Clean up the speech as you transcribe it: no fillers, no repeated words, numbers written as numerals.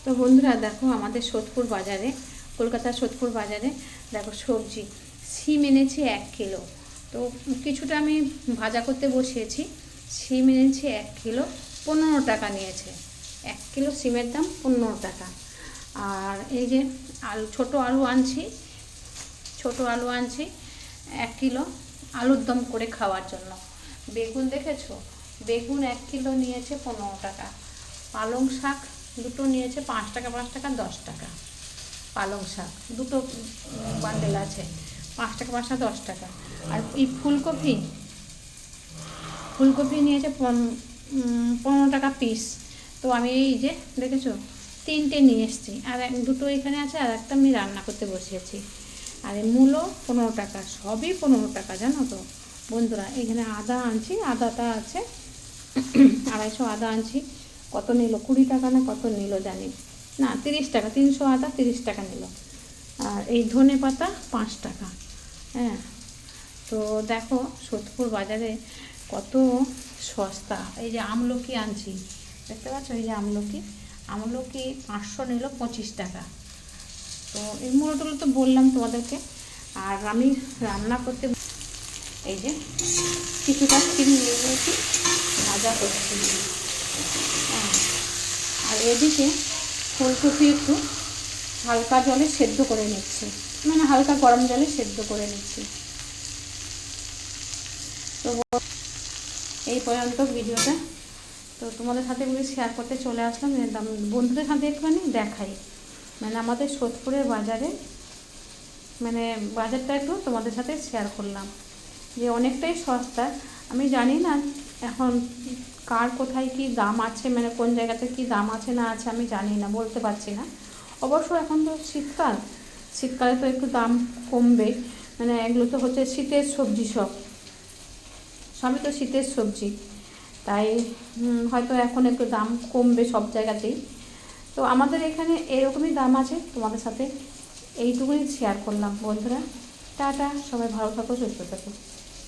তো বন্ধুরা দেখো আমাদের সোদপুর বাজারে, কলকাতার সোদপুর বাজারে দেখো সবজি শিম এনেছি 1 কিলো। তো কিছুটা আমি ভাজা করতে বসিয়েছি। শিম এনেছি 1 কিলো, 15 টাকা নিয়েছে। 1 কিলো শিমের দাম 15 টাকা। আর এই যে আলু, ছোটো আলু আনছি, 1 কিলো আলুর দম করে খাওয়ার জন্য। বেগুন দেখেছো, বেগুন 1 কিলো নিয়েছে 15 টাকা। পালং শাক দুটো নিয়েছে 5 টাকা 5 টাকা 10 টাকা। পালং শাক দুটো বান্ডেল আছে, 5 টাকা 5 টাকা 10 টাকা। আর এই ফুলকপি নিয়েছে 15 টাকা পিস। তো আমি এই যে দেখেছো 3টে নিয়ে এসেছি, আর দুটো এখানে আছে, আর একটা আমি রান্না করতে বসিয়েছি। আর এই মূলো 15 টাকা, সবই 15 টাকা জানো তো বন্ধুরা। এখানে আদা আনছি, আদাটা আছে 250 আদা আনছি। কত নিল, 20 টাকা না কত নিল জানি না, 30 টাকা, 300 আদা 30 টাকা নিল। আর এই ধনে পাতা 5 টাকা। হ্যাঁ, তো দেখো সোদপুর বাজারে কত সস্তা। এই যে আমলকি আনছি, দেখতে পাচ্ছ, এই যে আমলকি 500 নিল 25 টাকা। তো এই মুড়োগুলো তো বললাম তোমাদেরকে। আর আমি রান্না করতে এই যে কিছুটা শিম নিয়ে নিয়েছি, ভাজা করছি। হ্যাঁ, আর এদিকে ফুলকপি একটু হালকা জলে সেদ্ধ করে নিচ্ছি, মানে হালকা গরম জলে সেদ্ধ করে নিচ্ছি। তো এই পর্যন্ত ভিডিওটা। তো তোমাদের সাথে এগুলো শেয়ার করতে চলে আসলাম, বন্ধুদের সাথে একটুখানি দেখাই, মানে আমাদের সোদপুরের বাজারে, মানে বাজারটা একটু তোমাদের সাথে শেয়ার করলাম যে অনেকটাই সস্তা। আমি জানি না এখন কার কোথায় কি দাম আছে, মানে কোন জায়গাতে কি দাম আছে না আছে আমি জানি না, বলতে পারছি না। অবশ্য এখন তো শীতকালে তো একটু দাম কমবে, মানে এগুলো তো হচ্ছে শীতের সবজি, সবই তো শীতের সবজি, তাই হয়তো এখন একটু দাম কমবে সব জায়গাতেই। তো আমাদের এখানে এরকমই দাম আছে, তোমাদের সাথে এইটুকুই শেয়ার করলাম বন্ধুরা। টাটা, সবাই ভালো থাকো, সুস্থ থাকো।